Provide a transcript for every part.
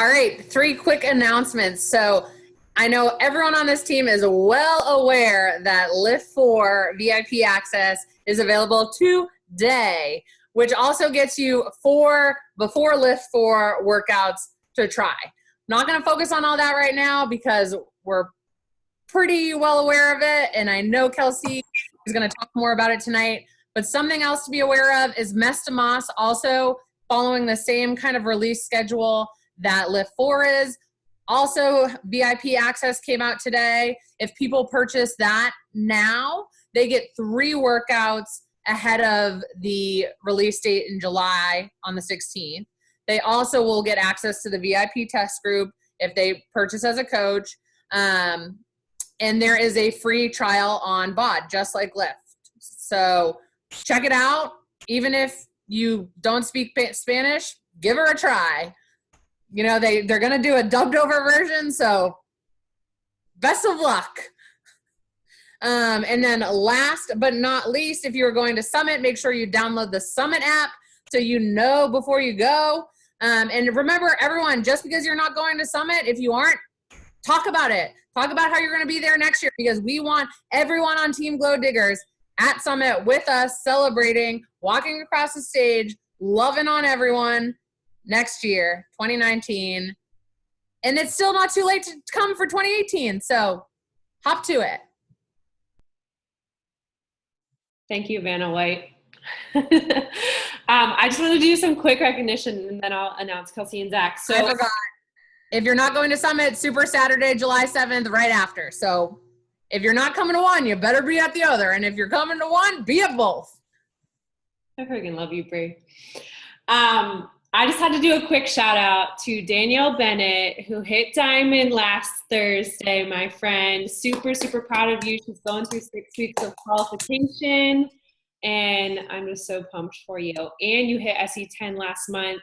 All right, 3 quick announcements. So I know everyone on this team is well aware that LIIFT4 VIP access is available today, which also gets you 4 before LIIFT4 workouts to try. Not going to focus on all that right now because we're pretty well aware of it, and I know Kelsey is going to talk more about it tonight. But something else to be aware of is Mestamos also following the same kind of release schedule that LIIFT4 is. Also, VIP access came out today. If people purchase that now, they get 3 workouts ahead of the release date in July on the 16th. They also will get access to the VIP test group if they purchase as a coach. And there is a free trial on BOD, just like LIIFT. So check it out. Even if you don't speak Spanish, give her a try. You know, they're going to do a dubbed over version, so best of luck. And then last but not least, if you're going to Summit, make sure you download the Summit app so you know before you go. And remember, everyone, just because you're not going to Summit, if you aren't, talk about it. Talk about how you're going to be there next year, because we want everyone on Team Glow Diggers at Summit with us, celebrating, walking across the stage, loving on everyone next year, 2019. And it's still not too late to come for 2018. So hop to it. Thank you, Vanna White. I just want to do some quick recognition, and then I'll announce Kelsey and Zach. So I forgot. If you're not going to Summit, Super Saturday, July 7th, right after. So if you're not coming to one, you better be at the other. And if you're coming to one, be at both. I freaking love you, Brie. I just had to do a quick shout out to Danielle Bennett, who hit diamond last Thursday, my friend. Super, super proud of you. She's going through 6 weeks of qualification, and I'm just so pumped for you. And you hit SE10 last month.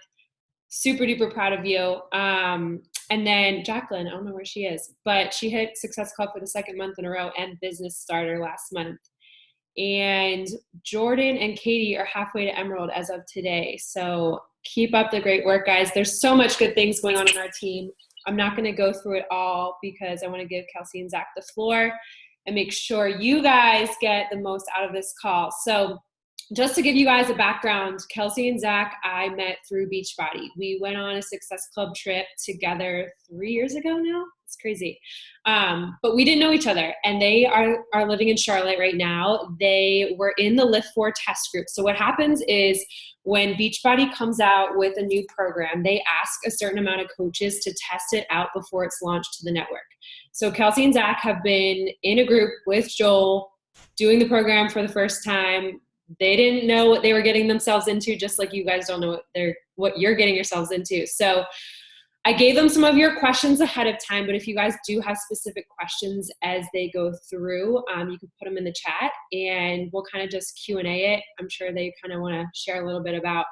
Super duper proud of you. And then Jacqueline, I don't know where she is, but she hit Success Club for the 2nd month in a row and Business Starter last month. And Jordan and Katie are halfway to Emerald as of today. So keep up the great work, guys. There's so much good things going on in our team. I'm not going to go through it all because I want to give Kelsey and Zach the floor and make sure you guys get the most out of this call. So just to give you guys a background, Kelsey and Zach, I met through Beachbody. We went on a Success Club trip together 3 years ago now. It's crazy. But we didn't know each other, and they are living in Charlotte right now. They were in the LIIFT4 test group. So what happens is when Beachbody comes out with a new program, they ask a certain amount of coaches to test it out before it's launched to the network. So Kelsey and Zach have been in a group with Joel doing the program for the first time. They didn't know what they were getting themselves into, just like you guys don't know what you're getting yourselves into. So I gave them some of your questions ahead of time, but if you guys do have specific questions as they go through, you can put them in the chat and we'll kind of just Q&A it. I'm sure they kind of want to share a little bit about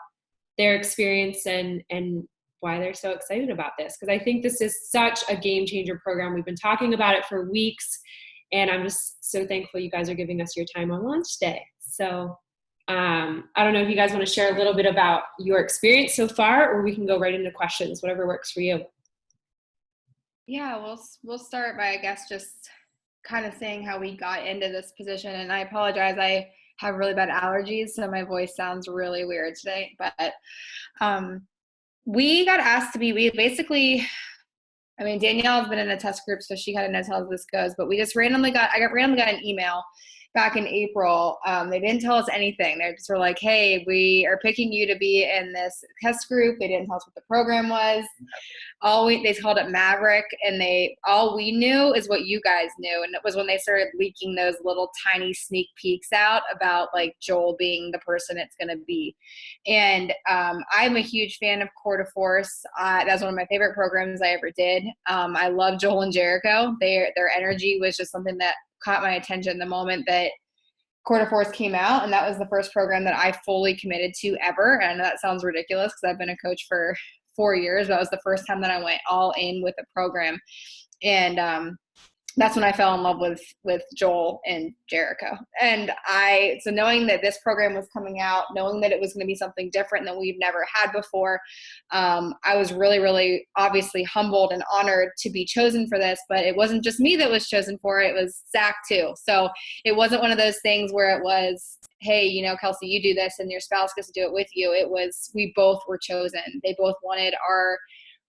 their experience and why they're so excited about this, because I think this is such a game changer program. We've been talking about it for weeks, and I'm just so thankful you guys are giving us your time on launch day. So I don't know if you guys want to share a little bit about your experience so far, or we can go right into questions, whatever works for you. Yeah, we'll start by, I guess, just kind of saying how we got into this position. And I apologize, I have really bad allergies, so my voice sounds really weird today. But we got asked to be, Danielle's been in a test group, so she kind of knows how this goes. But I randomly got an email back in April. They didn't tell us anything. They just were like, hey, we are picking you to be in this test group. They didn't tell us what the program was. They called it Maverick, and all we knew is what you guys knew. And it was when they started leaking those little tiny sneak peeks out about like Joel being the person it's going to be. And I'm a huge fan of Core to Force. That's one of my favorite programs I ever did. I love Joel and Jericho. Their energy was just something that caught my attention the moment that Core to Force came out, and that was the first program that I fully committed to ever. And I know that sounds ridiculous because I've been a coach for 4 years, but that was the first time that I went all in with a program. And that's when I fell in love with Joel and Jericho. And so knowing that this program was coming out, knowing that it was going to be something different than we've never had before, I was really, really obviously humbled and honored to be chosen for this. But it wasn't just me that was chosen for it. It was Zach too. So it wasn't one of those things where it was, hey, you know, Kelsey, you do this and your spouse gets to do it with you. It was, we both were chosen. They both wanted our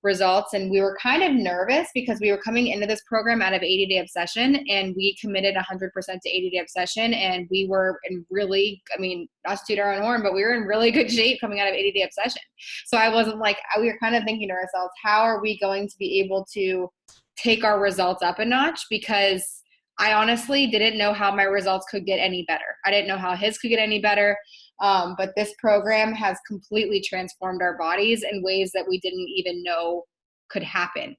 results, and we were kind of nervous because we were coming into this program out of 80-day obsession, and we committed 100% to 80-day obsession, and we were in really, I mean, not to toot our own horn, but we were in really good shape coming out of 80-day obsession. So I wasn't like, we were kind of thinking to ourselves, how are we going to be able to take our results up a notch? Because I honestly didn't know how my results could get any better. I didn't know how his could get any better. But this program has completely transformed our bodies in ways that we didn't even know could happen.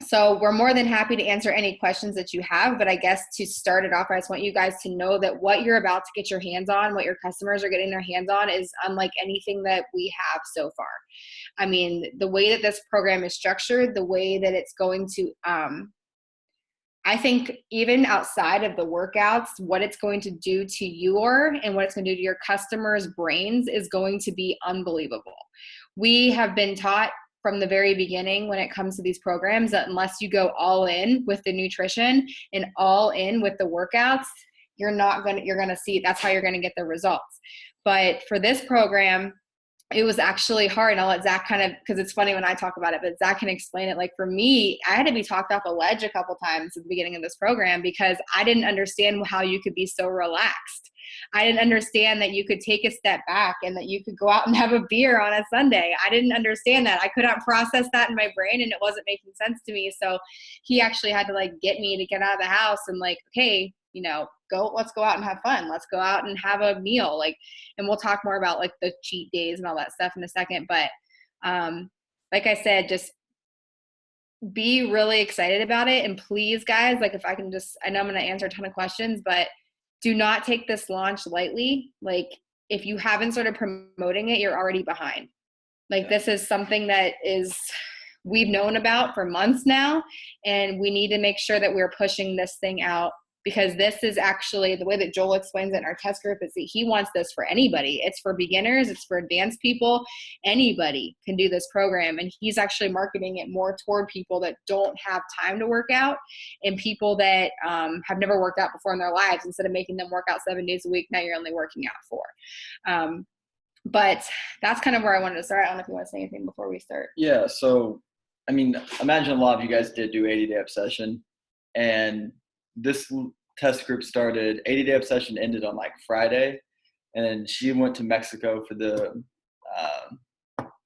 So we're more than happy to answer any questions that you have. But I guess to start it off, I just want you guys to know that what you're about to get your hands on, what your customers are getting their hands on, is unlike anything that we have so far. I mean, the way that this program is structured, the way that it's going to I think even outside of the workouts, what it's going to do to and what it's going to do to your customers' brains is going to be unbelievable. We have been taught from the very beginning when it comes to these programs that unless you go all in with the nutrition and all in with the workouts, you're going to see, that's how you're going to get the results. But for this program, it was actually hard. And I'll let Zach kind of, because it's funny when I talk about it, but Zach can explain it. Like for me, I had to be talked off a ledge a couple times at the beginning of this program because I didn't understand how you could be so relaxed. I didn't understand that you could take a step back and that you could go out and have a beer on a Sunday. I didn't understand that. I could not process that in my brain, and it wasn't making sense to me. So he actually had to like get me to get out of the house and like, okay, you know, let's go out and have fun. Let's go out and have a meal. Like, and we'll talk more about like the cheat days and all that stuff in a second. But like I said, just be really excited about it. And please guys, like if I can just, I know I'm going to answer a ton of questions, but do not take this launch lightly. Like if you haven't started promoting it, you're already behind. Like this is something that we've known about for months now, and we need to make sure that we're pushing this thing out, because this is actually the way that Joel explains it in our test group is that he wants this for anybody. It's for beginners. It's for advanced people. Anybody can do this program. And he's actually marketing it more toward people that don't have time to work out and people that have never worked out before in their lives. Instead of making them work out 7 days a week, now you're only working out 4. But that's kind of where I wanted to start. I don't know if you want to say anything before we start. Yeah. So, I mean, imagine a lot of you guys did do 80-day obsession, and this test group started, 80-day obsession ended on like Friday, and then she went to Mexico for the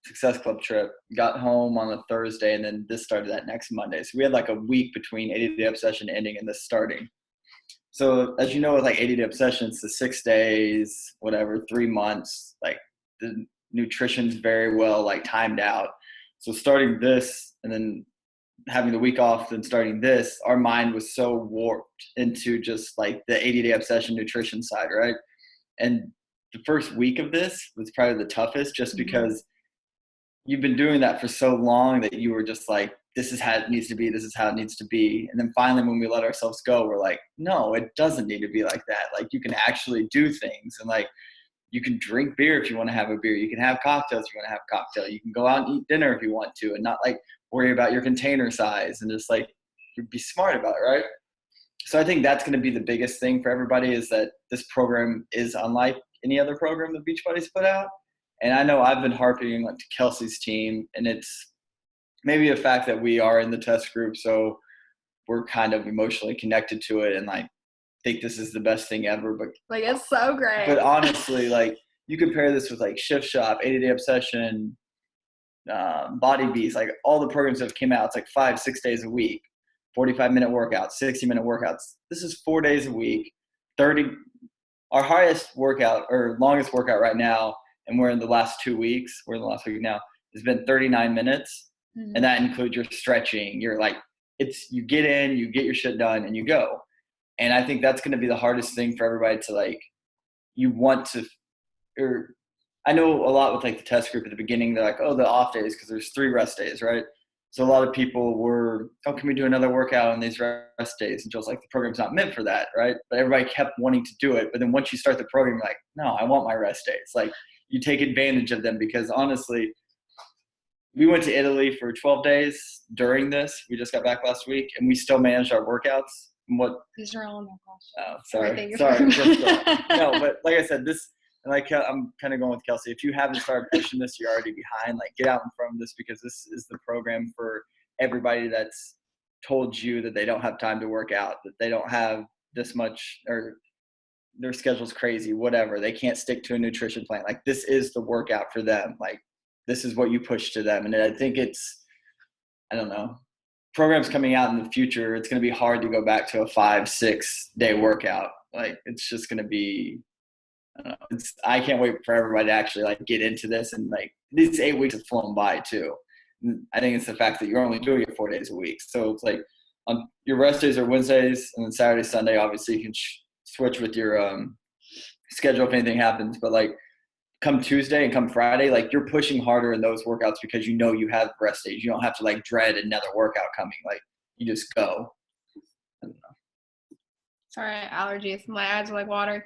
Success Club trip, got home on a Thursday, and then this started that next Monday. So we had like a week between 80-day obsession ending and this starting. So as you know, with like 80-day obsession, it's the 6 days, whatever, 3 months, like the nutrition's very well like timed out. So starting this and then having the week off and starting this, our mind was so warped into just like the 80-day obsession nutrition side, right? And the first week of this was probably the toughest, just because you've been doing that for so long that you were just like, this is how it needs to be. This is how it needs to be. And then finally, when we let ourselves go, we're like, no, it doesn't need to be like that. Like you can actually do things, and like you can drink beer if you want to have a beer. You can have cocktails if you want to have a cocktail. You can go out and eat dinner if you want to, and not like worry about your container size, and just like be smart about it, right? So I think that's going to be the biggest thing for everybody, is that this program is unlike any other program that Beachbody's put out. And I know I've been harping like to Kelsey's team, and it's maybe the fact that we are in the test group, so we're kind of emotionally connected to it and like think this is the best thing ever. But like it's so great. But honestly, like you compare this with like Shift Shop, 80-day obsession, Body Beast, like all the programs that have came out, it's like 5-6 days a week, 45-minute workouts, 60-minute workouts. This is 4 days a week, 30. Our highest workout or longest workout right now, and we're in the last 2 weeks, we're in the last week now, has been 39 minutes. Mm-hmm. And that includes your stretching. You're like, you get in, you get your shit done, and you go. And I think that's going to be the hardest thing for everybody to like, I know a lot with like the test group at the beginning, they're like, oh, the off days, because there's 3 rest days, right? So a lot of people were, oh, can we do another workout on these rest days? And Joel's like, the program's not meant for that, right? But everybody kept wanting to do it. But then once you start the program, you're like, no, I want my rest days. Like, you take advantage of them, because honestly, we went to Italy for 12 days during this. We just got back last week, and we still managed our workouts. And what? These are all in my Oh, sorry. No, but like I said, I'm kind of going with Kelsey. If you haven't started pushing this, you're already behind. Like, get out in front of this, because this is the program for everybody that's told you that they don't have time to work out, that they don't have this much, or their schedule's crazy, whatever. They can't stick to a nutrition plan. Like, this is the workout for them. Like, this is what you push to them. And I think I don't know, programs coming out in the future, it's going to be hard to go back to a 5-6 day workout. Like, it's just going to be, I don't know. I can't wait for everybody to actually like get into this, and like these 8 weeks have flown by too. And I think it's the fact that you're only doing it 4 days a week. So it's like your rest days are Wednesdays, and then Saturday, Sunday. Obviously, you can switch with your schedule if anything happens. But like come Tuesday and come Friday, like you're pushing harder in those workouts, because you know you have rest days. You don't have to like dread another workout coming. Like, you just go. I don't know. Sorry, allergies. My eyes are like water.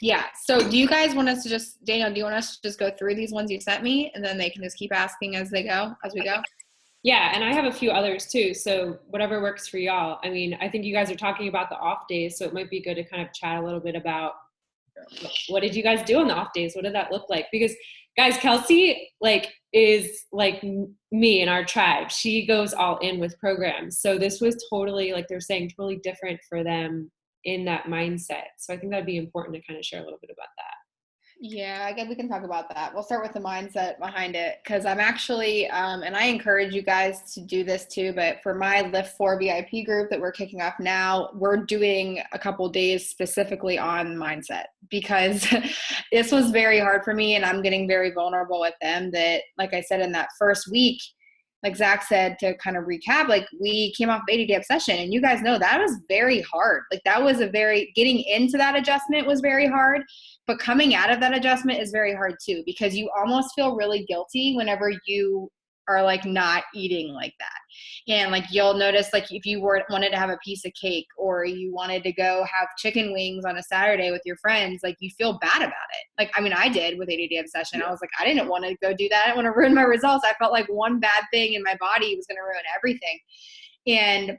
Yeah. So do you guys want us to just, Daniel, do you want us to just go through these ones you sent me, and then they can just keep asking as we go? Yeah, and I have a few others too, so whatever works for y'all. I mean, I think you guys are talking about the off days, so it might be good to kind of chat a little bit about what did you guys do on the off days? What did that look like? Because guys, Kelsey is like me in our tribe. She goes all in with programs. So this was totally, like they're saying, totally different for them in that mindset. So I think that'd be important to kind of share a little bit about that. Yeah, I guess we can talk about that. We'll start with the mindset behind it, because I'm actually, and I encourage you guys to do this too, but for my LIIFT4 VIP group that we're kicking off now, we're doing a couple days specifically on mindset, because this was very hard for me, and I'm getting very vulnerable with them. That, like I said, in that first week, like Zach said, to kind of recap, like we came off 80-day obsession, and you guys know that was very hard. Like that was getting into that adjustment was very hard, but coming out of that adjustment is very hard too, because you almost feel really guilty whenever you are like not eating like that. And like you'll notice, like if you wanted to have a piece of cake, or you wanted to go have chicken wings on a Saturday with your friends, like you feel bad about it. Like, I mean, I did with 80-day obsession. I was like, I didn't want to go do that. I didn't want to ruin my results. I felt like one bad thing in my body was going to ruin everything. And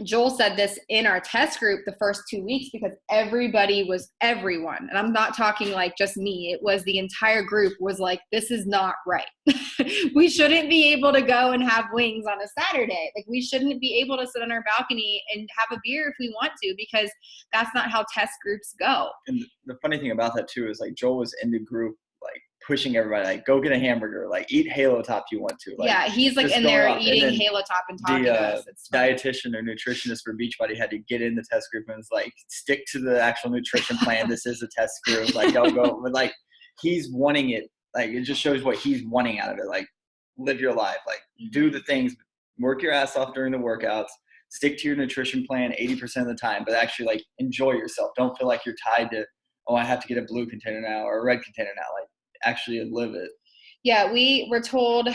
Joel said this in our test group the first 2 weeks, because everyone, and I'm not talking like just me, it was the entire group was like, this is not right. We shouldn't be able to go and have wings on a Saturday. Like, we shouldn't be able to sit on our balcony and have a beer if we want to, because that's not how test groups go. And the funny thing about that too is like Joel was in the group like pushing everybody, like go get a hamburger, like eat Halo Top if you want to. Like, yeah, he's like in there eating Halo Top and talking to us. Dietitian or nutritionist for Beachbody had to get in the test group and was like, stick to the actual nutrition plan. This is a test group. Like, don't go. But like, he's wanting it. Like, it just shows what he's wanting out of it. Like, live your life. Like, do the things. Work your ass off during the workouts. Stick to your nutrition plan 80% of the time. But actually, like, enjoy yourself. Don't feel like you're tied to, oh, I have to get a blue container now or a red container now. Like, actually live it. Yeah, we were told,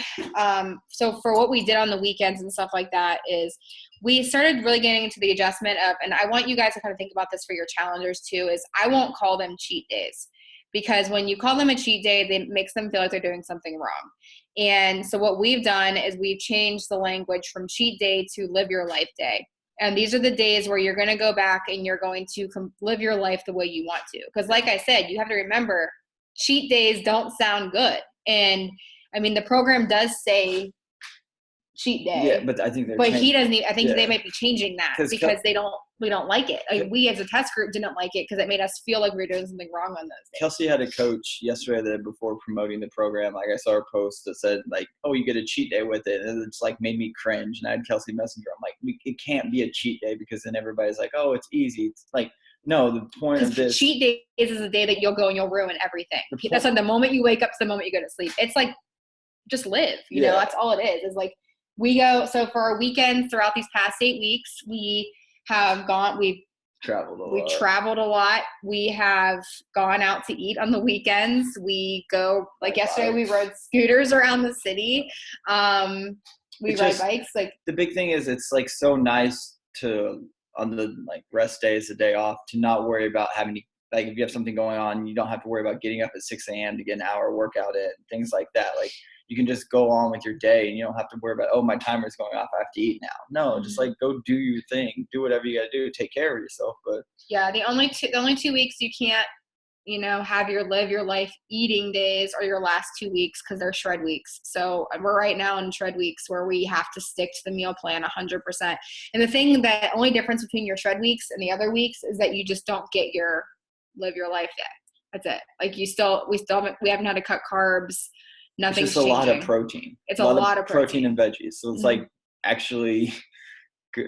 so for what we did on the weekends and stuff like that is we started really getting into the adjustment of, and I want you guys to kind of think about this for your challengers too, is I won't call them cheat days, because when you call them a cheat day, it makes them feel like they're doing something wrong. And so what we've done is we've changed the language from cheat day to live your life day. And these are the days where you're going to go back and you're going to live your life the way you want to. Because like I said, you have to remember, cheat days don't sound good. And I mean, the program does say cheat day. Yeah, but I think he doesn't. I think they might be changing that because we don't like it. Like, we as a test group didn't like it because it made us feel like we were doing something wrong on those days. Kelsey had a coach yesterday that before promoting the program, like I saw her post that said like, oh, you get a cheat day with it. And it's like made me cringe. And I had Kelsey Messenger. I'm like, it can't be a cheat day, because then everybody's like, oh, it's easy. It's like, no, the point of this. Cheat days is a day that you'll go and you'll ruin everything. That's like the moment you wake up to the moment you go to sleep. It's like, just live, you know, that's all it is. It's like, we go, so for our weekends throughout these past 8 weeks, we've traveled a lot. We have gone out to eat on the weekends. We go, like yesterday, we rode scooters around the city. We It's ride just- bikes. Like, The big thing is it's like so nice to, on the like rest days, the day off, to not worry about having to, like if you have something going on, you don't have to worry about getting up at 6 a.m. to get an hour workout in, things like that. Like you can just go on with your day and you don't have to worry about, oh, my timer's going off, I have to eat now. No, just like go do your thing, do whatever you got to do, take care of yourself. But yeah, the only 2 weeks you can't, you know, have your live your life eating days are your last 2 weeks because they're shred weeks. So we're right now in shred weeks where we have to stick to the meal plan 100%. And the thing that only difference between your shred weeks and the other weeks is that you just don't get your live your life day. That's it. Like we haven't had to cut carbs. Nothing's it's just a lot of changing. protein. It's a lot of protein and veggies. So it's like actually,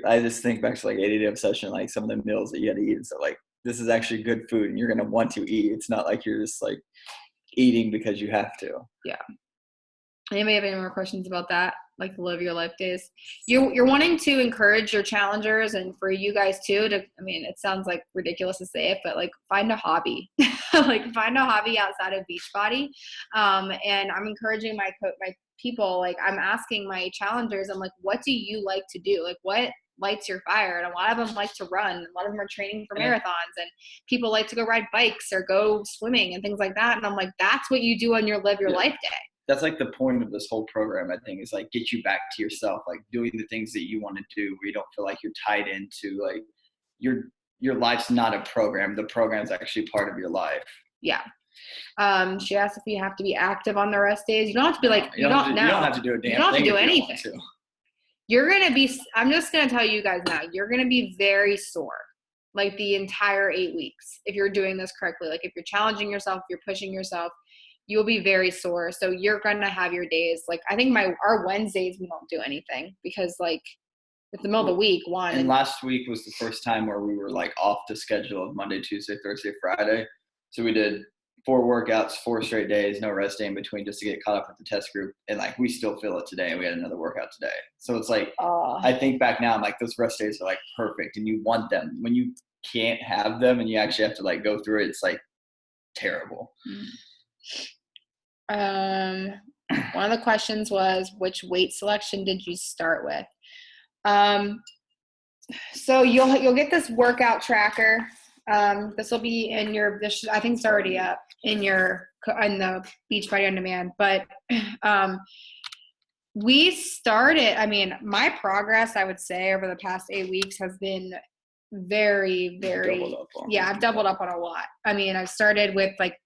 I just think back to like 80-day obsession, like some of the meals that you had to eat. So like, this is actually good food and you're going to want to eat. It's not like you're just like eating because you have to. Yeah. Anybody have any more questions about that? Like the live your life days? You're wanting to encourage your challengers and for you guys too to, I mean, it sounds like ridiculous to say it, but like find a hobby, like find a hobby outside of Beachbody. And I'm encouraging my people, like I'm asking my challengers, I'm like, what do you like to do? Like what lights your fire? And a lot of them like to run. A lot of them are training for marathons, and people like to go ride bikes or go swimming and things like that. And I'm like, that's what you do on your live your life day. That's like the point of this whole program, I think, is like get you back to yourself, like doing the things that you want to do where you don't feel like you're tied into like your life's not a program. The program's actually part of your life. Yeah. She asked if you have to be active on the rest days. You don't have to be like, you don't have to do a damn thing. You don't have to do anything. If you don't want to. You're going to be, I'm just going to tell you guys now, you're going to be very sore like the entire 8 weeks if you're doing this correctly. Like if you're challenging yourself, if you're pushing yourself, you'll be very sore. So you're going to have your days. Like I think our Wednesdays, we don't do anything because like it's the middle of the week. And last week was the first time where we were like off the schedule of Monday, Tuesday, Thursday, Friday. So we did 4 workouts, 4 straight days, no rest day in between just to get caught up with the test group. And like, we still feel it today. And we had another workout today. So it's like, I think back now, I'm like, those rest days are like perfect and you want them. When you can't have them and you actually have to like go through it, it's like terrible. One of the questions was, which weight selection did you start with? So you'll get this workout tracker. This will be in I think it's already up in the Beachbody On Demand, but, we started, I mean, my progress, I would say over the past 8 weeks has been very, very, I've doubled up on a lot. I mean, I started with like,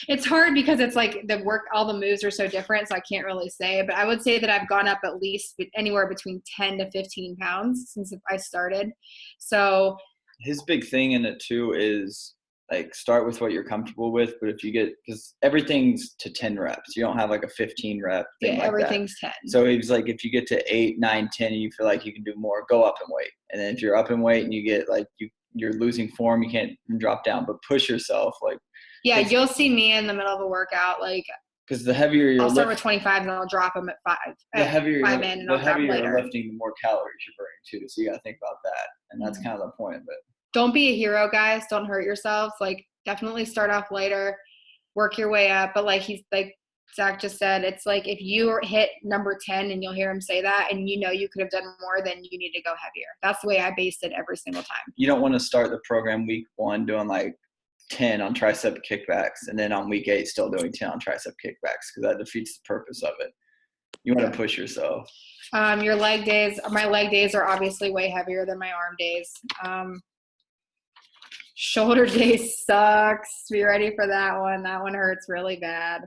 it's hard because it's like all the moves are so different. So I can't really say, but I would say that I've gone up at least anywhere between 10 to 15 pounds since I started. So his big thing in it too is like start with what you're comfortable with. But if you because everything's to 10 reps, you don't have like a 15 rep thing. Yeah, like everything's that. 10. So he's like, if you get to 8, 9, 10, and you feel like you can do more, go up in weight. And then if you're up in weight and you get like you're losing form, you can't drop down, but push yourself. Like, yeah, you'll see me in the middle of a workout, like, because the heavier you're I'll start with 25 and I'll drop them at 5. The heavier you're lifting, the more calories you're burning too. So you got to think about that. And that's kind of the point of it. Don't be a hero, guys. Don't hurt yourselves. Like, definitely start off lighter, work your way up. But like Zach just said, it's like if you hit number 10 and you'll hear him say that and you know you could have done more, then you need to go heavier. That's the way I based it every single time. You don't want to start the program week 1 doing like 10 on tricep kickbacks and then on week 8 still doing 10 on tricep kickbacks because that defeats the purpose of it. You want to push yourself. Your leg days, my leg days are obviously way heavier than my arm days. Shoulder day sucks. Be ready for that one. That one hurts really bad.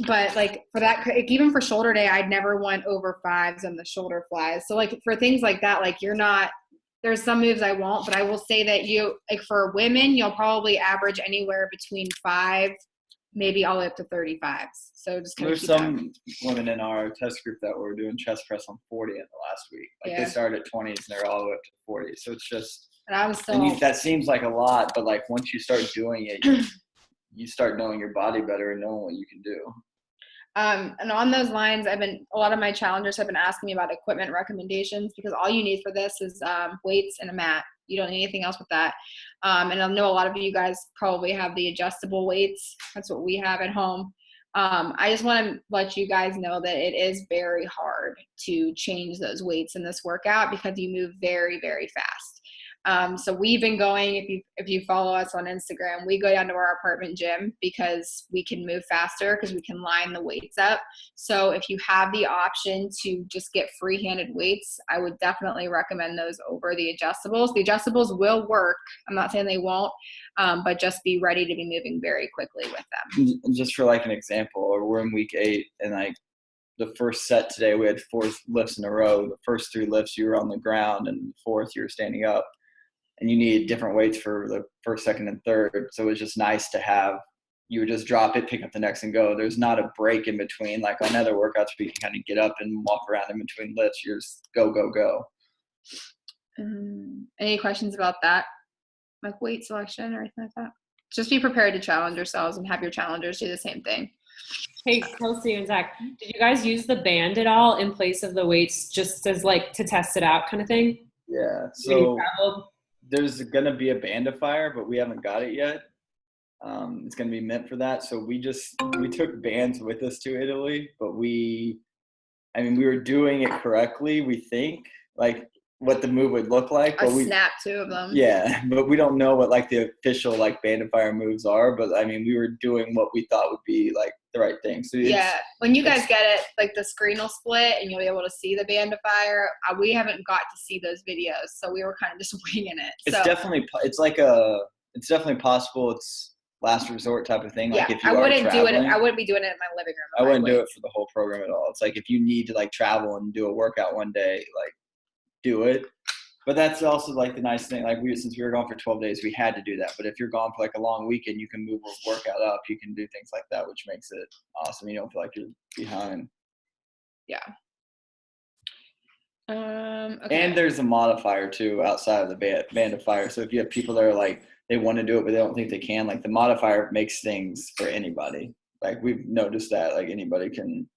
But like for that, even for shoulder day, I'd never went over 5s on the shoulder flies. So like for things like that, like there's some moves I won't, but I will say that like for women, you'll probably average anywhere between 5, maybe all the way up to 35s. So just kind of there's some women in our test group that were doing chest press on 40 in the last week. Like they started at 20s and they're all the way up to 40. So it's just, that seems like a lot, but like once you start doing it, you start knowing your body better and knowing what you can do. And on those lines, a lot of my challengers have been asking me about equipment recommendations because all you need for this is weights and a mat. You don't need anything else with that. And I know a lot of you guys probably have the adjustable weights. That's what we have at home. I just want to let you guys know that it is very hard to change those weights in this workout because you move very, very fast. So we've been going, if you follow us on Instagram, we go down to our apartment gym because we can move faster because we can line the weights up. So if you have the option to just get free-handed weights, I would definitely recommend those over the adjustables. The adjustables will work. I'm not saying they won't, but just be ready to be moving very quickly with them. And just for like an example, we're in week 8 and like the first set today, we had 4 lifts in a row. The first 3 lifts you were on the ground and the fourth you were standing up. And you need different weights for the first, second, and third. So it's just nice to have, you would just drop it, pick up the next and go. There's not a break in between. Like on other workouts, we can kind of get up and walk around in between lifts. You're just go, go, go. Any questions about that? Like weight selection or anything like that? Just be prepared to challenge yourselves and have your challengers do the same thing. Hey, Kelsey and Zach, did you guys use the band at all in place of the weights just as like to test it out kind of thing? Yeah. So there's going to be a bandifier, but we haven't got it yet. It's going to be meant for that. So we took bands with us to Italy, but we were doing it correctly, we think, like what the move would look like. But I snapped 2 of them. Yeah, but we don't know what like the official like bandifier moves are. But I mean, we were doing what we thought would be like the right thing. So yeah, when you guys get it, like the screen will split and you'll be able to see the bandifier. We haven't got to see those videos, so we were kind of just winging it. It's definitely possible. It's last resort type of thing. Like if you I wouldn't are traveling, do it. I wouldn't be doing it in my living room. I wouldn't do it for the whole program at all. It's like if you need to like travel and do a workout one day, like do it. But that's also like the nice thing. Like since we were gone for 12 days, we had to do that. But if you're gone for like a long weekend, you can move a workout up. You can do things like that, which makes it awesome. You don't feel like you're behind. Yeah. Okay. And there's a modifier too outside of the bandifier. So if you have people that are like they want to do it but they don't think they can, like the modifier makes things for anybody. Like we've noticed that like anybody can.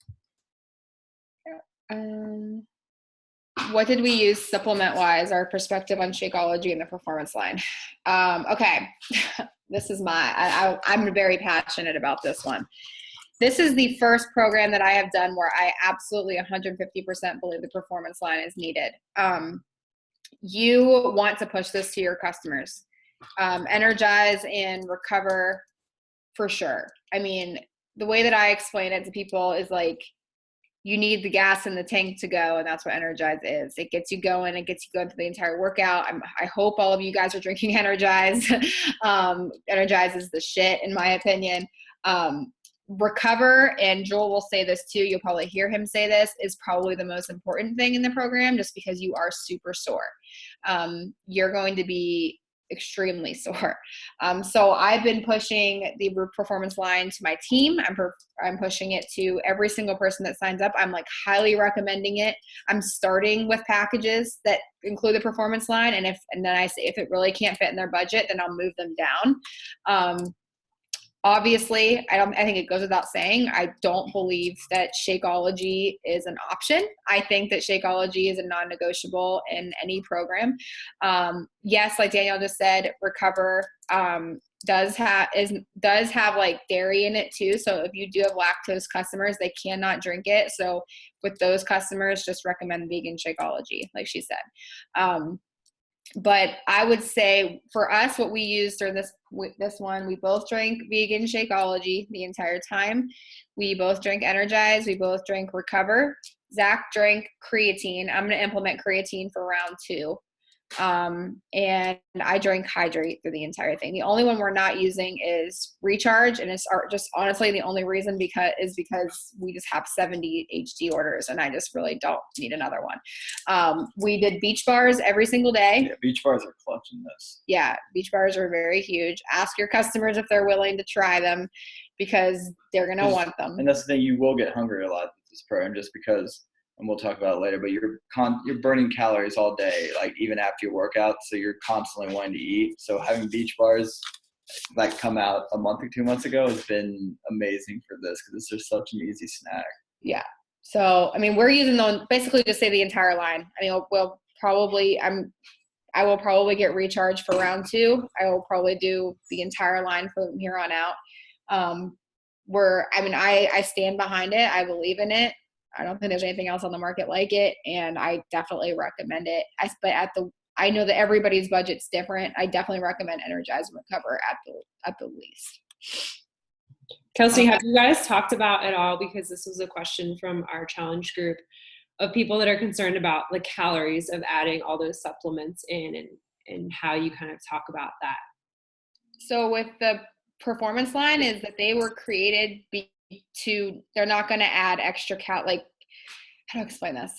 What did we use supplement-wise, our perspective on Shakeology and the performance line? Okay, this is I'm very passionate about this one. This is the first program that I have done where I absolutely 150% believe the performance line is needed. You want to push this to your customers. Energize and recover for sure. I mean, the way that I explain it to people is like, you need the gas in the tank to go, and that's what Energize is. It gets you going. It gets you going through the entire workout. I hope all of you guys are drinking Energize. Energize is the shit, in my opinion. Recover, and Joel will say this too, you'll probably hear him say this, is probably the most important thing in the program just because you are super sore. You're going to be extremely sore. So I've been pushing the performance line to my team. I'm pushing it to every single person that signs up. I'm like highly recommending it. I'm starting with packages that include the performance line. And then I say, if it really can't fit in their budget, then I'll move them down. Obviously, I think it goes without saying, I don't believe that Shakeology is an option. I think that Shakeology is a non-negotiable in any program. Yes, like Danielle just said, Recover does have like dairy in it too. So if you do have lactose customers, they cannot drink it. So with those customers, just recommend vegan Shakeology, like she said. But I would say for us, what we used during this one, we both drank vegan Shakeology the entire time. We both drank Energize. We both drank Recover. Zach drank creatine. I'm going to implement creatine for round 2. And I drank Hydrate through the entire thing. The only one we're not using is Recharge, and it's just honestly the only reason because we just have 70 HD orders, and I just really don't need another one. We did beach bars every single day. Yeah, beach bars are clutch in this. Yeah, beach bars are very huge. Ask your customers if they're willing to try them because they're going to want them. And that's the thing, you will get hungry a lot with this program just because, and we'll talk about it later, but you're burning calories all day, like even after your workout, so you're constantly wanting to eat. So having beach bars like come out a month or 2 months ago has been amazing for this because it's just such an easy snack. Yeah. So, I mean, we're using them basically to say the entire line. I mean, I will probably get Recharge for round 2. I will probably do the entire line from here on out. I stand behind it. I believe in it. I don't think there's anything else on the market like it, and I definitely recommend it. But I know that everybody's budget's different. I definitely recommend Energize and Recover at the least. Kelsey, have you guys talked about at all, because this was a question from our challenge group, of people that are concerned about the calories of adding all those supplements in, and how you kind of talk about that? So with the performance line is that they were created they're not going to add extra how to explain this?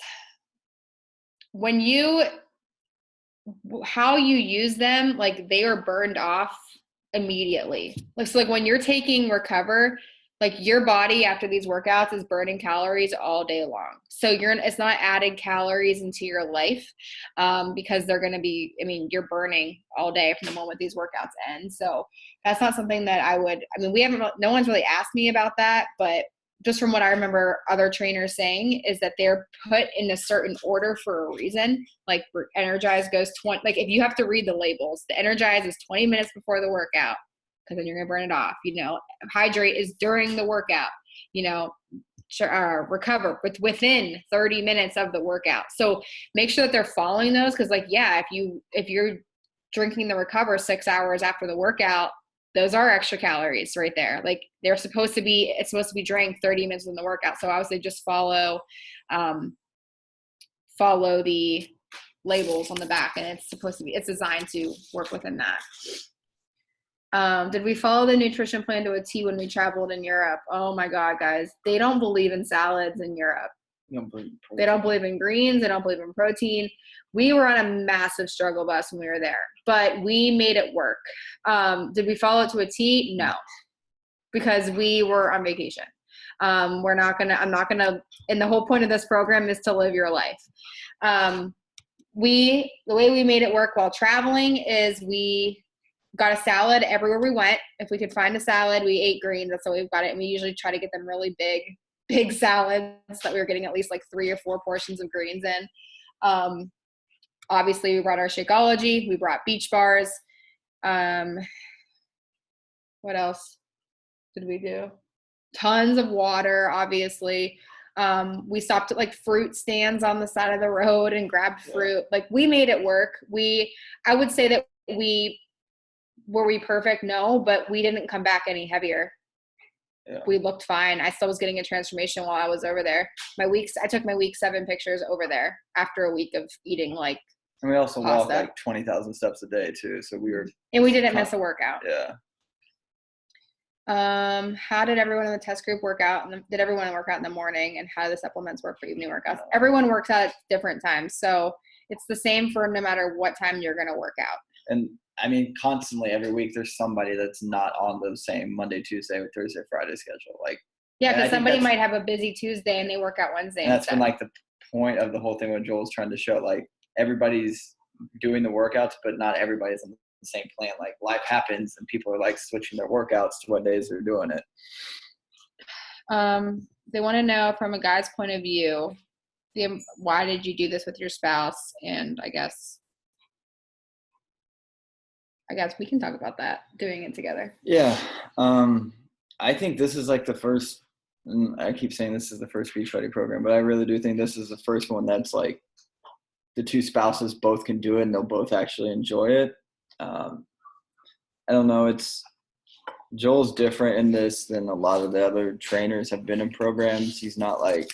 How you use them, like they are burned off immediately. So when you're taking Recover, like your body after these workouts is burning calories all day long. So it's not added calories into your life, because they're going to be, you're burning all day from the moment these workouts end. So that's not something that no one's really asked me about that, but just from what I remember other trainers saying is that they're put in a certain order for a reason. Like Energize goes 20, like if you have to read the labels, the Energize is 20 minutes before the workout, because then you're going to burn it off. Hydrate is during the workout, Recover within 30 minutes of the workout. So make sure that they're following those. Cause if you're drinking the Recover 6 hours after the workout, those are extra calories right there. Like it's supposed to be drank 30 minutes in the workout. So I would say just follow the labels on the back, and it's designed to work within that. Did we follow the nutrition plan to a T when we traveled in Europe? Oh my God, guys, they don't believe in salads in Europe. They don't believe in greens. They don't believe in protein. We were on a massive struggle bus when we were there, but we made it work. Did we follow it to a T? No, because we were on vacation. I'm not going to, and the whole point of this program is to live your life. The way we made it work while traveling is we got a salad everywhere we went. If we could find a salad, we ate greens. That's how we've got it. And we usually try to get them really big salads that we were getting at least like 3 or 4 portions of greens in. Obviously we brought our Shakeology, we brought beach bars. What else did we do? Tons of water, obviously. We stopped at like fruit stands on the side of the road and grabbed fruit. Like we made it work. I would say that were we perfect? No, but we didn't come back any heavier. Yeah. We looked fine. I still was getting a transformation while I was over there. I took my week 7 pictures over there after a week of eating like and we also pasta. walked like 20,000 steps a day too. So and we didn't miss a workout. Yeah. How did everyone in the test group work out? And did everyone work out in the morning? And how do the supplements work for evening workouts? Everyone works out at different times. So it's the same for no matter what time you're going to work out. And constantly every week there's somebody that's not on the same Monday, Tuesday, or Thursday, Friday schedule. Because somebody might have a busy Tuesday and they work out Wednesday. And that's been like the point of the whole thing what Joel's trying to show. Like everybody's doing the workouts, but not everybody's on the same plan. Like life happens and people are like switching their workouts to what days they're doing it. They want to know from a guy's point of view, why did you do this with your spouse? And I guess we can talk about that, doing it together. Yeah. I think this is like the first, and I keep saying this is the first Beachbody program, but I really do think this is the first one that's like the 2 spouses both can do it and they'll both actually enjoy it. I don't know. Joel's different in this than a lot of the other trainers have been in programs. He's not like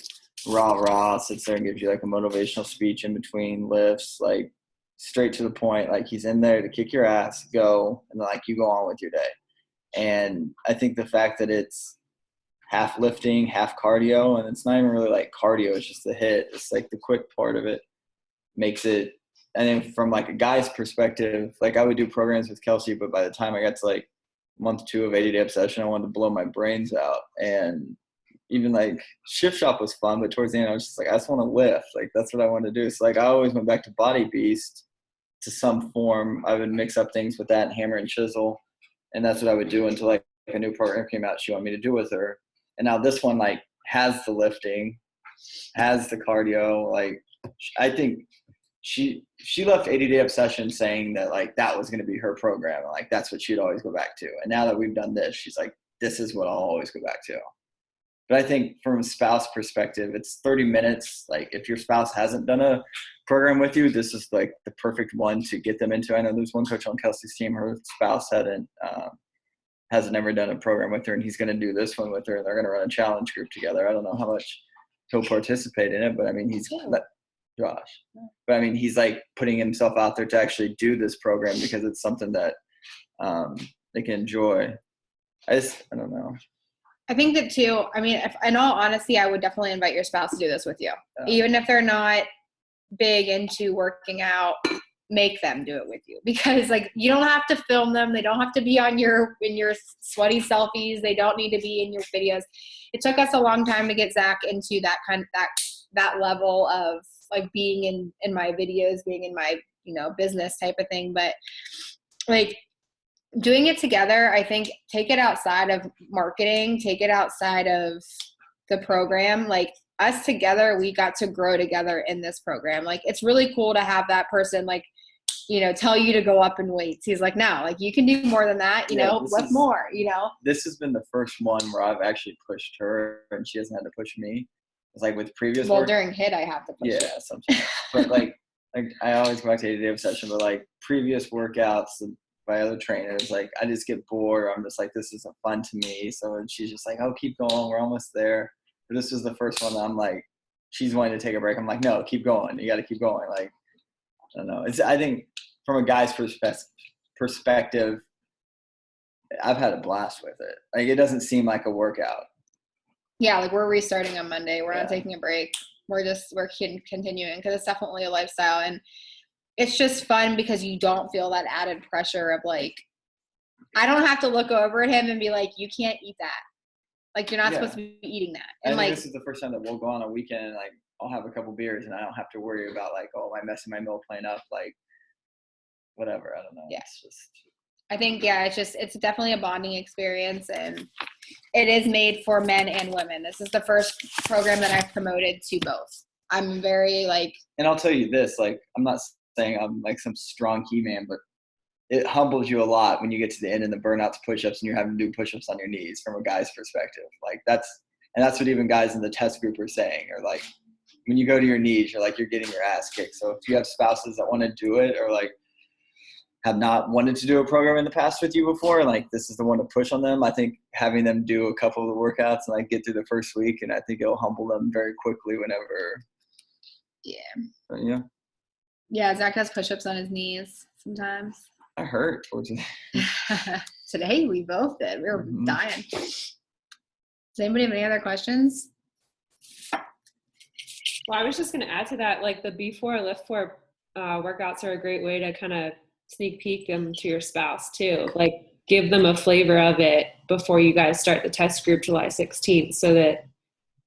rah, sits there and gives you like a motivational speech in between lifts, like straight to the point. Like he's in there to kick your ass, go, and like you go on with your day. And I think the fact that it's half lifting, half cardio, and it's not even really like cardio, it's just the hit. It's like the quick part of it makes it. And then from like a guy's perspective, like I would do programs with Kelsey, but by the time I got to like month 2 of 80-day obsession, I wanted to blow my brains out. And even like shift shop was fun, but towards the end I was just like, I just want to lift. Like that's what I want to do. So like I always went back to Body Beast to some form. I would mix up things with that and hammer and chisel. And that's what I would do until like a new program came out she wanted me to do with her. And now this one like has the lifting, has the cardio. Like I think she left 80-day obsession saying that like that was going to be her program. Like that's what she'd always go back to. And now that we've done this, she's like, this is what I'll always go back to. But I think from a spouse perspective, it's 30 minutes. Like if your spouse hasn't done a program with you, this is like the perfect one to get them into. I know there's one coach on Kelsey's team, her spouse hasn't never done a program with her, and he's going to do this one with her, and they're going to run a challenge group together. I don't know how much he'll participate in it, but I mean, Josh. But I mean, he's like putting himself out there to actually do this program because it's something that they can enjoy. I don't know. I think that too, I mean, if, in all honesty, I would definitely invite your spouse to do this with you. Even if they're not big into working out, make them do it with you, because like you don't have to film them. They don't have to be in your sweaty selfies. They don't need to be in your videos. It took us a long time to get Zach into that level of like being in my videos, being in my, business type of thing. But like, doing it together, I think, take it outside of marketing, take it outside of the program. Like us together, we got to grow together in this program. Like it's really cool to have that person like, tell you to go up in weights. He's like, no, like you can do more than that, what's more, This has been the first one where I've actually pushed her and she hasn't had to push me. It's like with previous work, during HIIT, I have to push you. Sometimes. But like I always go back to 80-day obsession, but like previous workouts by other trainers, like I just get bored. I'm just like, this isn't fun to me. So she's just like, oh, keep going, we're almost there. But this was the first one that I'm like, she's wanting to take a break. I'm like, no, keep going, you got to keep going. Like I don't know, I think from a guy's perspective, I've had a blast with it. Like it doesn't seem like a workout. Yeah, like we're restarting on Monday. We're not taking a break. We're continuing because it's definitely a lifestyle. And it's just fun because you don't feel that added pressure of like, I don't have to look over at him and be like, you can't eat that. Like you're not supposed to be eating that. And I think this is the first time that we'll go on a weekend and like I'll have a couple beers and I don't have to worry about like, oh, am I messing my meal plan up? Like whatever. I don't know. Yeah. It's just, I think, it's definitely a bonding experience, and it is made for men and women. This is the first program that I've promoted to both. I'm very and I'll tell you this, like, I'm not saying I'm like some strong key man, but it humbles you a lot when you get to the end and the burnouts push-ups and you're having to do push-ups on your knees from a guy's perspective. Like that's what even guys in the test group are saying, or like when you go to your knees, you're like, you're getting your ass kicked. So if you have spouses that want to do it or like have not wanted to do a program in the past with you before, like this is the one to push on them. I think having them do a couple of the workouts and like get through the first week, and I think it'll humble them very quickly whenever. Yeah, Zach has push-ups on his knees sometimes. I hurt towards it. Today we both did. We were dying. Does anybody have any other questions? Well, I was just going to add to that, like the B4, LIIFT4 workouts are a great way to kind of sneak peek them to your spouse too. Like give them a flavor of it before you guys start the test group July 16th so that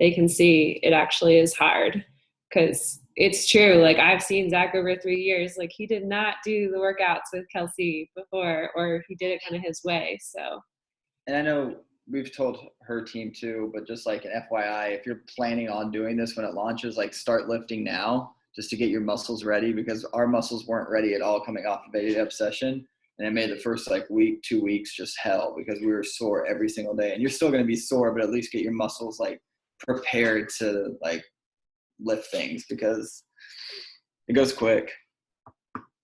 they can see it actually is hard. Because it's true. Like I've seen Zach over 3 years, like he did not do the workouts with Kelsey before, or he did it kind of his way. So, and I know we've told her team too, but just like an FYI, if you're planning on doing this when it launches, like start lifting now just to get your muscles ready, because our muscles weren't ready at all coming off of 80-day obsession. And it made the first like week, 2 weeks just hell because we were sore every single day. And you're still going to be sore, but at least get your muscles like prepared to like lift things because it goes quick.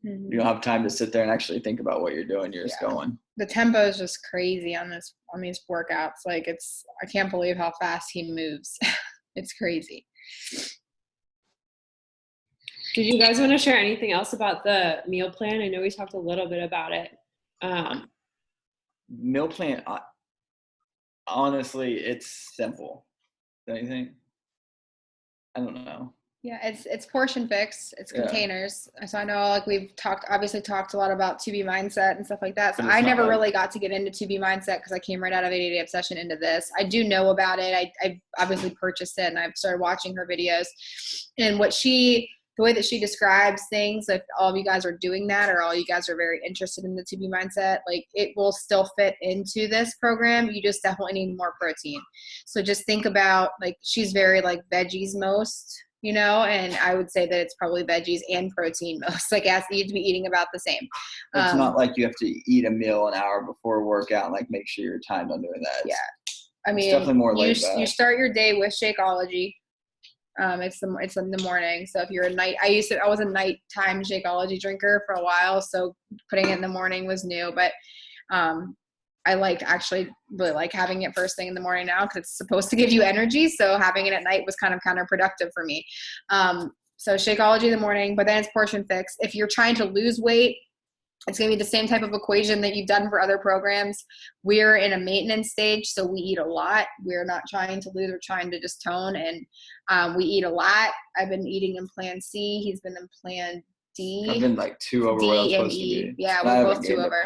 You don't have time to sit there and actually think about what you're doing. You're just going. The tempo is just crazy on these workouts. Like I can't believe how fast he moves. It's crazy. Did you guys want to share anything else about the meal plan? I know we talked a little bit about it. Meal plan, honestly, it's simple. Don't you think? I don't know. Yeah, it's portion fix. It's containers. So I know like we've obviously talked a lot about 2B mindset and stuff like that. So I never really got to get into 2B mindset because I came right out of 80-day obsession into this. I do know about it. I obviously purchased it and I've started watching her videos. And the way that she describes things, if all of you guys are doing that or all you guys are very interested in the 2B mindset, like it will still fit into this program. You just definitely need more protein. So just think about like she's very like veggies most. and I would say that it's probably veggies and protein most. Like, as you need to be eating about the same. It's not like you have to eat a meal an hour before a workout and like make sure you're timed on doing that. Yeah. I mean, it's definitely more laid back. You start your day with Shakeology. It's in the morning. So if you're I was a nighttime Shakeology drinker for a while. So putting it in the morning was new, but, I actually really like having it first thing in the morning now because it's supposed to give you energy. So having it at night was kind of counterproductive for me. So Shakeology in the morning, but then it's Portion Fix. If you're trying to lose weight, it's going to be the same type of equation that you've done for other programs. We're in a maintenance stage, so we eat a lot. We're not trying to lose, we're trying to just tone, and we eat a lot. I've been eating in Plan C. He's been in Plan D. I've been 2 over what I was supposed to be. Yeah, we're both 2 over.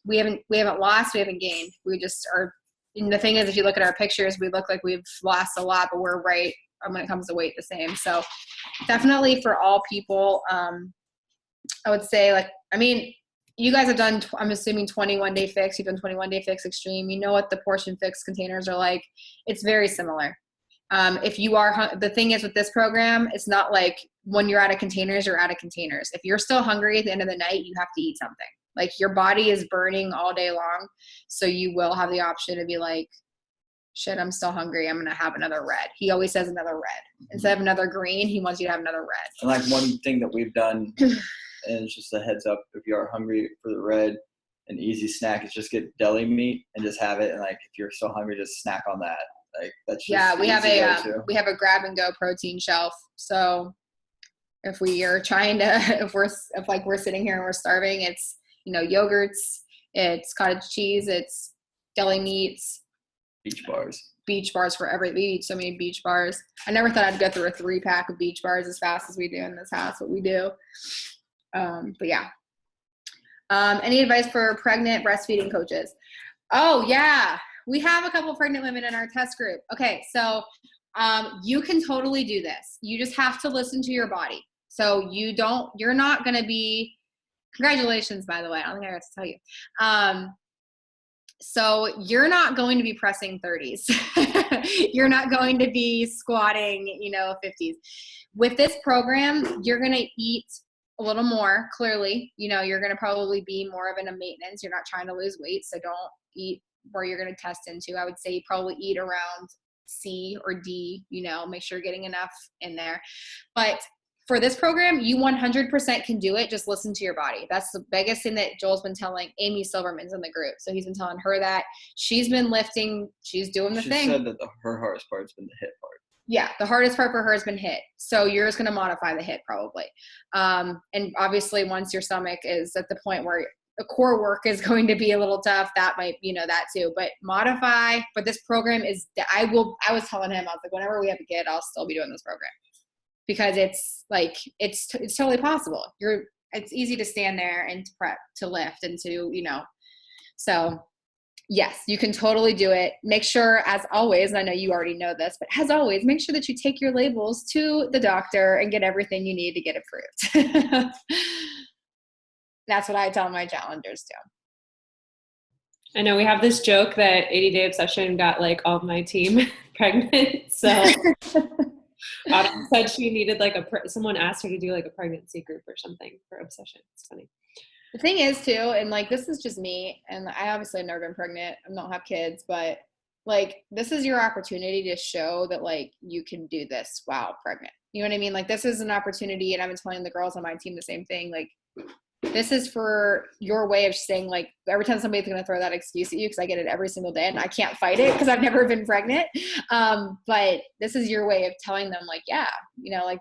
We haven't lost, we haven't gained. We just are. And the thing is, if you look at our pictures, we look like we've lost a lot, but we're right when it comes to weight the same. So definitely for all people, I would say you guys have done, I'm assuming 21 Day Fix. You've done 21 Day Fix Extreme. You know what the Portion Fix containers are like. It's very similar. If you are, the thing is with this program, it's not like when you're out of containers, you're out of containers. If you're still hungry at the end of the night, you have to eat something. Like, your body is burning all day long. So you will have the option to be like, shit, I'm still hungry. I'm going to have another red. He always says another red. Instead of another green, he wants you to have another red. And one thing that we've done, and it's just a heads up, if you are hungry for the red, an easy snack is just get deli meat and just have it. And if you're so hungry, just snack on that. That's just we have a grab and go protein shelf. So if we are trying to, if we're sitting here and we're starving, it's, yogurts, it's cottage cheese, it's deli meats, beach bars for we eat so many beach bars. I never thought I'd go through a 3-pack of beach bars as fast as we do in this house, but we do. But yeah. Any advice for pregnant breastfeeding coaches? Oh yeah. We have a couple pregnant women in our test group. Okay. So, you can totally do this. You just have to listen to your body. So you're not going to be, congratulations, by the way. I don't think I got to tell you. So you're not going to be pressing 30s. You're not going to be squatting, 50s. With this program, you're going to eat a little more, clearly. You're going to probably be more of in a maintenance. You're not trying to lose weight, so don't eat where you're going to test into. I would say you probably eat around C or D, make sure you're getting enough in there. But for this program, you 100% can do it. Just listen to your body. That's the biggest thing that Joel's been telling. Amy Silverman's in the group. So he's been telling her that. She's been lifting. She's doing the thing. She said that her hardest part has been the hip part. Yeah, the hardest part for her has been hit. So you're just going to modify the hit probably. And obviously once your stomach is at the point where the core work is going to be a little tough, that might, that too. But modify. But this program is, I was telling him, I was like, whenever we have a kid, I'll still be doing this program. Because it's totally possible. It's easy to stand there and to prep, to lift, and to, so yes, you can totally do it. Make sure, as always, and I know you already know this, but as always, make sure that you take your labels to the doctor and get everything you need to get approved. That's what I tell my challengers too. I know we have this joke that 80 Day Obsession got all my team pregnant. So Autumn said she needed someone asked her to do a pregnancy group or something for Obsession. It's funny. The thing is too, and this is just me, and I obviously have never been pregnant. I don't have kids, but this is your opportunity to show that you can do this while pregnant. You know what I mean? This is an opportunity, and I've been telling the girls on my team the same thing. This is for your way of saying, every time somebody's going to throw that excuse at you, because I get it every single day and I can't fight it because I've never been pregnant. But this is your way of telling them, yeah,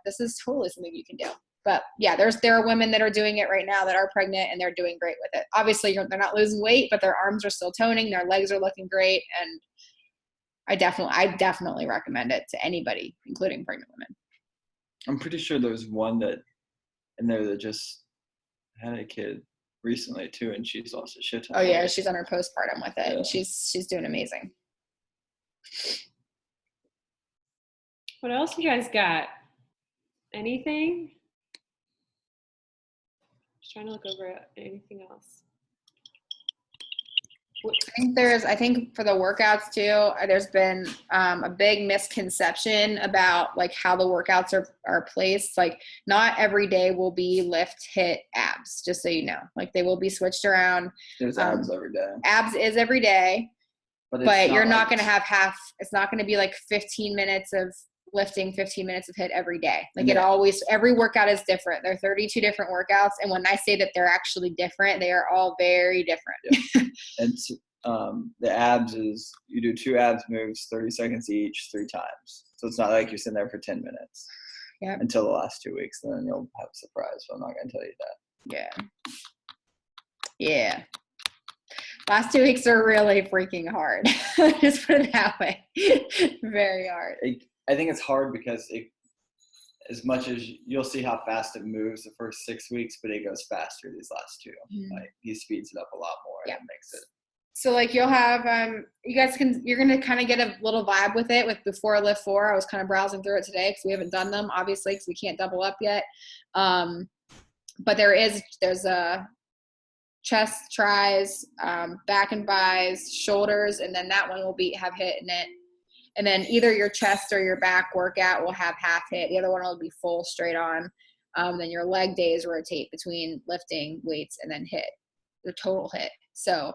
this is totally something you can do. But yeah, there are women that are doing it right now that are pregnant and they're doing great with it. Obviously, they're not losing weight, but their arms are still toning. Their legs are looking great. And I definitely recommend it to anybody, including pregnant women. I'm pretty sure there was one that in there that just had a kid recently too, and she's lost a shit ton. Oh yeah, she's on her postpartum with it. Yeah. And she's doing amazing. What else you guys got? Anything? Just trying to look over anything else. I think for the workouts too, there's been a big misconception about like how the workouts are placed. Like not every day will be lift, hit, abs, just so you know. Like they will be switched around. There's abs every day. Abs is every day, but you're not going to have it's not going to be like 15 minutes of lifting, 15 minutes of hit every day. Like every workout is different. There are 32 different workouts. And when I say that they're actually different, they are all very different. Yeah. And the abs is you do 2 abs moves, 30 seconds each, 3 times. So it's not like you're sitting there for 10 minutes until the last 2 weeks. Then you'll have a surprise. So I'm not going to tell you that. Yeah. Last 2 weeks are really freaking hard. Just put it that way. Very hard. I think it's hard because as much as you'll see how fast it moves the first 6 weeks, but it goes faster these last 2. Mm-hmm. Like he speeds it up a lot more and it makes it. So like you'll have you're going to kind of get a little vibe with it with before LIIFT4. I was kind of browsing through it today because we haven't done them obviously because we can't double up yet. But there's a chest, tries, back and bis, shoulders, and then that one will have hit in it. And then either your chest or your back workout will have half hit. The other one will be full straight on. Then your leg days rotate between lifting weights and then hit, the total hit. So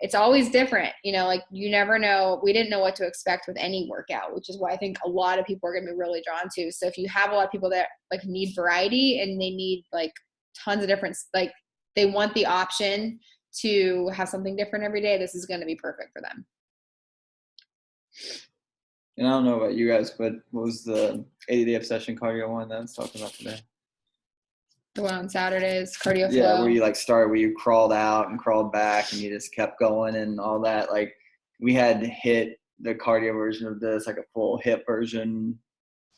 it's always different. You know, like you never know. We didn't know what to expect with any workout, which is why I think a lot of people are going to be really drawn to. So if you have a lot of people that like need variety and they need like tons of different, like they want the option to have something different every day, this is going to be perfect for them. And I don't know about you guys, but what was the 80-day obsession cardio one that I was talking about today? The one on Saturdays, cardio flow. Yeah, where you like started, where you crawled out and crawled back and you just kept going and all that. Like we had hit the cardio version of this, like a full hip version.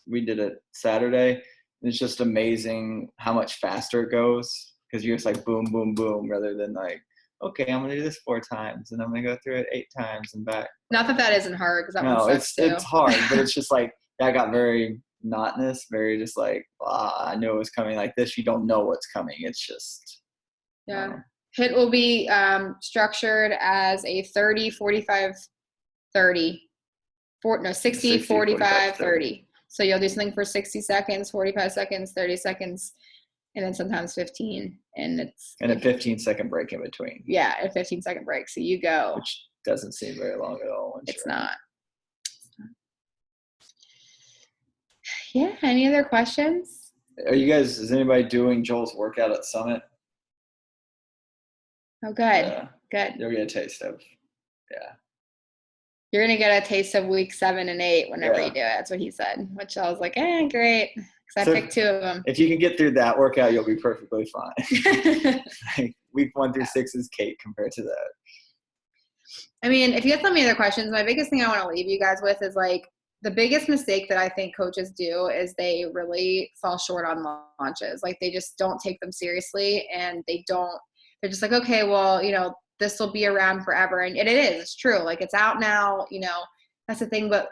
We did it Saturday. And it's just amazing how much faster it goes because you're just like boom, boom, boom, rather than like, okay, I'm going to do this 4 times and I'm going to go through it 8 times and back. Not that isn't hard because that one sucks too. It's hard, but it's just like that got very monotonous, very just like, I knew it was coming like this. You don't know what's coming. It's just. HIIT will be structured as a 30, 45, 30. 60, 45, 30. So you'll do something for 60 seconds, 45 seconds, 30 seconds, and then sometimes 15. And a 15-second break in between. Yeah, a 15-second break. So you go. Which doesn't seem very long at all. It's not. Yeah. Any other questions? Is anybody doing Joel's workout at Summit? Oh, good. Good. You'll get a taste of, You're going to get a taste of week 7 and 8 whenever you do it. That's what he said, which I was like, great. Because I picked 2 of them. If you can get through that workout, you'll be perfectly fine. Like week 1 through 6 is cake compared to that. I mean, if you have so many other questions, my biggest thing I want to leave you guys with is like the biggest mistake that I think coaches do is they really fall short on launches. Like they just don't take them seriously and they're just like, okay, well, you know, this will be around forever. And it is, it's true. Like it's out now, you know, that's the thing. But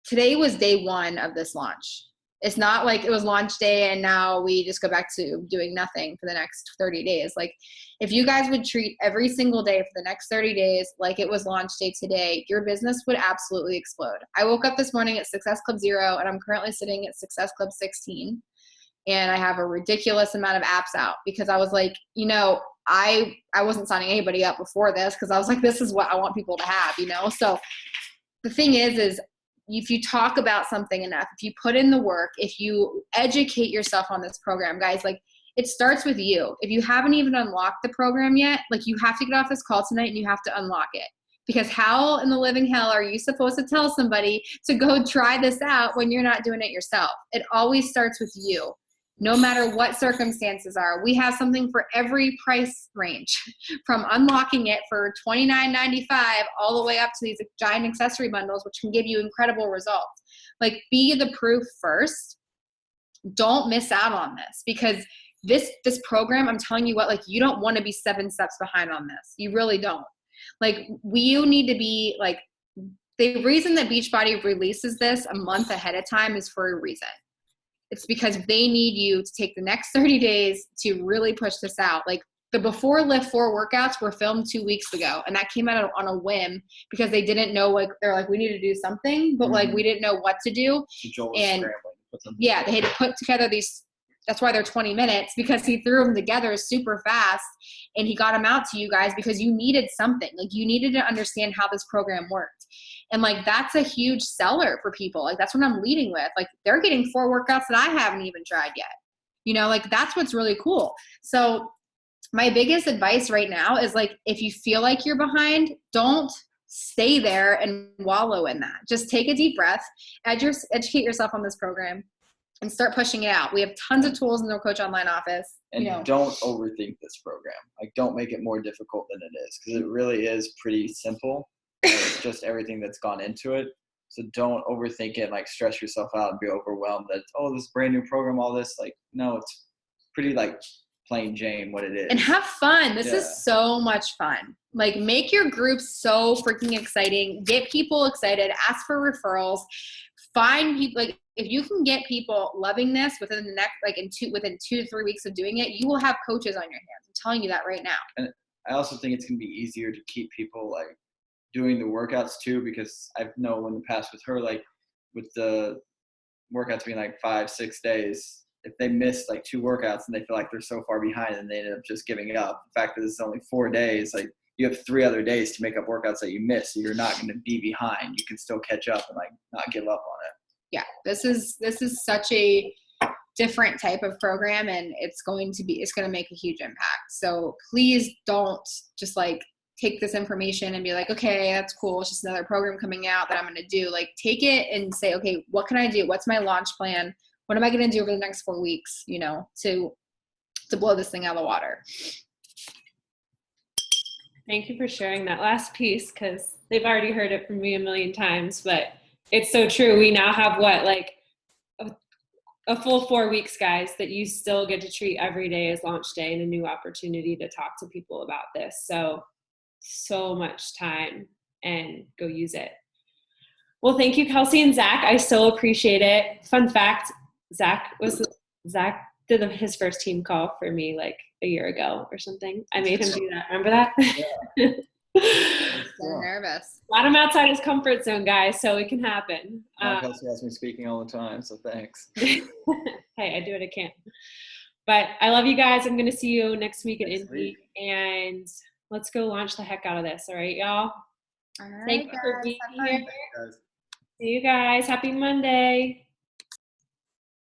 today was day 1 of this launch. It's not like it was launch day and now we just go back to doing nothing for the next 30 days. Like if you guys would treat every single day for the next 30 days like it was launch day today, your business would absolutely explode. I woke up this morning at Success Club 0 and I'm currently sitting at Success Club 16. And I have a ridiculous amount of apps out because I was like, you know, I wasn't signing anybody up before this because I was like, this is what I want people to have, you know? So the thing is if you talk about something enough, if you put in the work, if you educate yourself on this program, guys, like it starts with you. If you haven't even unlocked the program yet, like you have to get off this call tonight and you have to unlock it. Because how in the living hell are you supposed to tell somebody to go try this out when you're not doing it yourself? It always starts with you. No matter what circumstances are, we have something for every price range, from unlocking it for $29.95 all the way up to these giant accessory bundles, which can give you incredible results. Like, be the proof first. Don't miss out on this because this program, I'm telling you what, like, you don't want to be 7 steps behind on this. You really don't. Like, you need to be like, the reason that Beachbody releases this a month ahead of time is for a reason. It's because they need you to take the next 30 days to really push this out. Like, the before LIIFT4 workouts were filmed 2 weeks ago, and that came out on a whim because they didn't know, like, they're like, we need to do something, but like we didn't know what to do. So Joel was And scrambling to put something yeah, they had to put together these. That's why they're 20 minutes, because he threw them together super fast, and he got them out to you guys because you needed something. Like, you needed to understand how this program worked. And like, that's a huge seller for people. Like, that's what I'm leading with. Like, they're getting 4 workouts that I haven't even tried yet. You know, like, that's what's really cool. So my biggest advice right now is, like, if you feel like you're behind, don't stay there and wallow in that. Just take a deep breath, educate yourself on this program, and start pushing it out. We have tons of tools in the Coach Online office. And don't overthink this program. Like, don't make it more difficult than it is, because it really is pretty simple. It's just everything that's gone into it. So don't overthink it, like stress yourself out and be overwhelmed that, oh, this brand new program, all this. Like, no, it's pretty like plain Jane what it is. And have fun. This is so much fun. Like, make your groups so freaking exciting. Get people excited. Ask for referrals. Find people. Like, if you can get people loving this within the next, like, within 2 to 3 weeks of doing it, you will have coaches on your hands. I'm telling you that right now. And I also think it's gonna be easier to keep people like doing the workouts too, because I know in the past with her, like with the workouts being like 5-6 days, if they miss like 2 workouts and they feel like they're so far behind and they end up just giving up. The fact that it's only 4 days, like, you have 3 other days to make up workouts that you missed, so you're not going to be behind. You can still catch up and like not give up on it. Yeah, this is such a different type of program, and it's going to make a huge impact. So please don't just like take this information and be like, okay, that's cool, it's just another program coming out that I'm going to do. Like, take it and say, okay, what can I do? What's my launch plan? What am I going to do over the next 4 weeks, you know, to blow this thing out of the water? Thank you for sharing that last piece, because they've already heard it from me a million times, but it's so true. We now have like a full 4 weeks, guys, that you still get to treat every day as launch day and a new opportunity to talk to people about this. So much time, and go use it. Well, thank you, Kelsey and Zach. I so appreciate it. Fun fact, Zach did his first team call for me like a year ago or something. I made him do that. Remember that? Yeah. So nervous. Let him outside his comfort zone, guys, so it can happen. Kelsey has me speaking all the time, so thanks. Hey, I do what I can. But I love you guys. I'm going to see you next week at Indy, and let's go launch the heck out of this. All right, y'all? All right, Thank you for guys. being Have fun. here. See you guys. Happy Monday.